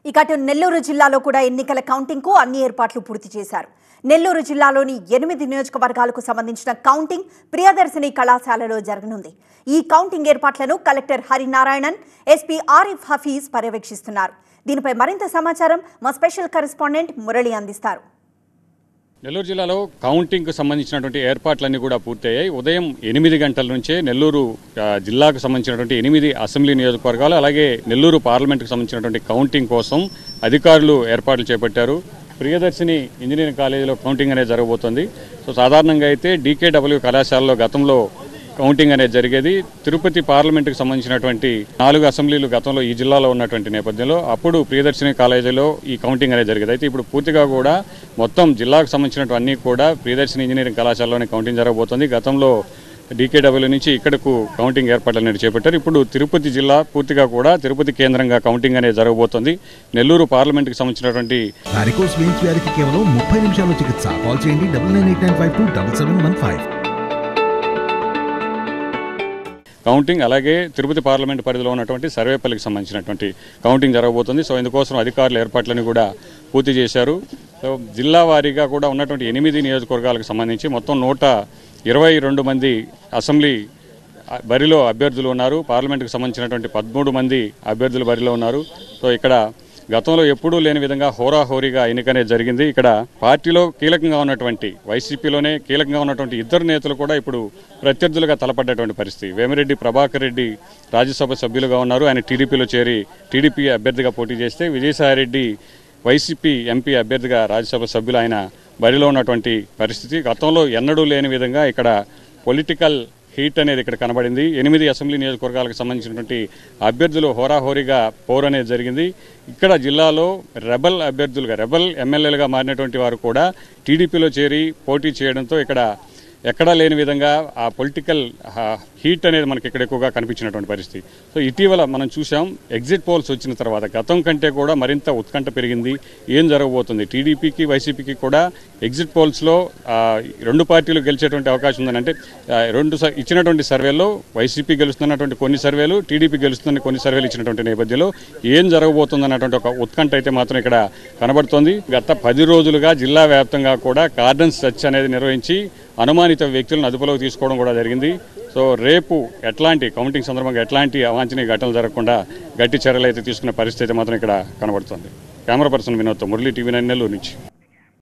ఇక అటు నెల్లూరు జిల్లాలో కూడా ఎన్నికల కౌంటింగ్ కు అన్ని ఏర్పాట్లు పూర్తి చేశారు. నెల్లూరు జిల్లాలోని 8 నియోజకవర్గాలకు సంబంధించిన కౌంటింగ్ ప్రియదర్శిని కళాశాలలో జరగనుంది. ఈ కౌంటింగ్ ఏర్పాట్లను కలెక్టర్ హరినారాయణన్, ఎస్పీ ఆరిఫ్ హఫీజ్ పర్యవేక్షిస్తున్నారు. దీనిపై మరింత సమాచారం మా స్పెషల్ కరెస్పాండెంట్ మురళి అందిస్తారు. నెల్లూరు జిల్లాలో కౌంటింగ్కు సంబంధించినటువంటి ఏర్పాట్లన్నీ కూడా పూర్తయ్యాయి. ఉదయం 8 గంటల నుంచే నెల్లూరు జిల్లాకు సంబంధించినటువంటి 8 అసెంబ్లీ నియోజకవర్గాలు అలాగే నెల్లూరు పార్లమెంటుకు సంబంధించినటువంటి కౌంటింగ్ కోసం అధికారులు ఏర్పాట్లు చేపట్టారు. ప్రియదర్శిని ఇంజనీరింగ్ కాలేజీలో కౌంటింగ్ అనేది జరగబోతోంది. సో సాధారణంగా అయితే DKW కళాశాలలో గతంలో కౌంటింగ్ అనేది జరిగేది. తిరుపతి పార్లమెంటుకు సంబంధించినటువంటి 4 అసెంబ్లీలు గతంలో ఈ జిల్లాలో ఉన్నటువంటి నేపథ్యంలో అప్పుడు ప్రియదర్శిని కాలేజీలో ఈ కౌంటింగ్ అనేది జరిగేది. అయితే ఇప్పుడు పూర్తిగా కూడా మొత్తం జిల్లాకు సంబంధించినవన్నీ కూడా ప్రియదర్శిని ఇంజనీరింగ్ కళాశాలలోనే కౌంటింగ్ జరగబోతోంది. గతంలో DKW నుంచి ఇక్కడకు కౌంటింగ్ ఏర్పాట్లు అనేది చేపట్టారు. ఇప్పుడు తిరుపతి జిల్లా పూర్తిగా కూడా తిరుపతి కేంద్రంగా కౌంటింగ్ అనేది జరగబోతోంది. నెల్లూరు పార్లమెంటుకు సంబంధించినటువంటి కేవలం 30 నిమిషాల్లో చికిత్స. కాల్ చేయండి 9989527715. కౌంటింగ్ అలాగే తిరుపతి పార్లమెంట్ పరిధిలో ఉన్నటువంటి సర్వేపల్లికి సంబంధించినటువంటి కౌంటింగ్ జరగబోతుంది. సో ఇందుకోసం అధికారుల ఏర్పాట్లను కూడా పూర్తి చేశారు. సో జిల్లా వారీగా కూడా ఉన్నటువంటి 8 నియోజకవర్గాలకు సంబంధించి మొత్తం 122 మంది అసెంబ్లీ బరిలో అభ్యర్థులు ఉన్నారు. పార్లమెంటుకు సంబంధించినటువంటి 13 మంది అభ్యర్థులు బరిలో ఉన్నారు. సో ఇక్కడ గతంలో ఎప్పుడూ లేని విధంగా హోరాహోరీగా ఎన్నిక జరిగింది. ఇక్కడ పార్టీలో కీలకంగా ఉన్నటువంటి వైసీపీలోనే కీలకంగా ఉన్నటువంటి 2 నేతలు కూడా ఇప్పుడు ప్రత్యర్థులుగా తలపడ్డటువంటి పరిస్థితి. వేమిరెడ్డి ప్రభాకర్ రెడ్డి రాజ్యసభ సభ్యులుగా ఉన్నారు. ఆయన టీడీపీలో చేరి టీడీపీ అభ్యర్థిగా పోటీ చేస్తే, విజయసాయిరెడ్డి వైసీపీ ఎంపీ అభ్యర్థిగా రాజ్యసభ సభ్యులు ఆయన బరిలో ఉన్నటువంటి పరిస్థితి. గతంలో ఎన్నడూ లేని విధంగా ఇక్కడ పొలిటికల్ హీట్ అనేది ఇక్కడ కనబడింది. 8 అసెంబ్లీ నియోజకవర్గాలకు సంబంధించినటువంటి అభ్యర్థులు హోరాహోరీగా పోరు అనేది జరిగింది. ఇక్కడ జిల్లాలో రెబల్ అభ్యర్థులుగా రెబల్ ఎమ్మెల్యేలుగా మారినటువంటి వారు కూడా టీడీపీలో చేరి పోటీ చేయడంతో ఇక్కడ ఎక్కడా లేని విధంగా ఆ పొలిటికల్ హీట్ అనేది మనకి ఇక్కడ ఎక్కువగా కనిపించినటువంటి పరిస్థితి. సో ఇటీవల మనం చూసాం, ఎగ్జిట్ పోల్స్ వచ్చిన తర్వాత గతం కంటే కూడా మరింత ఉత్కంఠ పెరిగింది. ఏం జరగబోతుంది, టీడీపీకి వైసీపీకి కూడా ఎగ్జిట్ పోల్స్లో 2 పార్టీలు గెలిచేటువంటి అవకాశం ఉందని, అంటే ఇచ్చినటువంటి సర్వేల్లో వైసీపీ గెలుస్తున్నటువంటి కొన్ని సర్వేలు, టీడీపీ గెలుస్తున్న కొన్ని సర్వేలు ఇచ్చినటువంటి నేపథ్యంలో ఏం జరగబోతుంది అన్నటువంటి ఒక ఉత్కంఠ అయితే మాత్రం ఇక్కడ కనబడుతోంది. గత 10 రోజులుగా జిల్లా వ్యాప్తంగా కూడా కార్డన్ సెర్చ్ అనేది నిర్వహించి అనుమానిత వ్యక్తులను అదుపులోకి తీసుకోవడం కూడా జరిగింది. సో రేపు ఎట్లాంటి కౌంటింగ్ సందర్భంగా ఎట్లాంటి అవాంఛనీయ ఘటనలు జరగకుండా గట్టి చర్యలు అయితే తీసుకునే పరిస్థితి మాత్రం ఇక్కడ కనబడుతుంది. కెమెరా పర్సన్ వినోద్తో మురళి, TV9 నెల్లూరు నుంచి.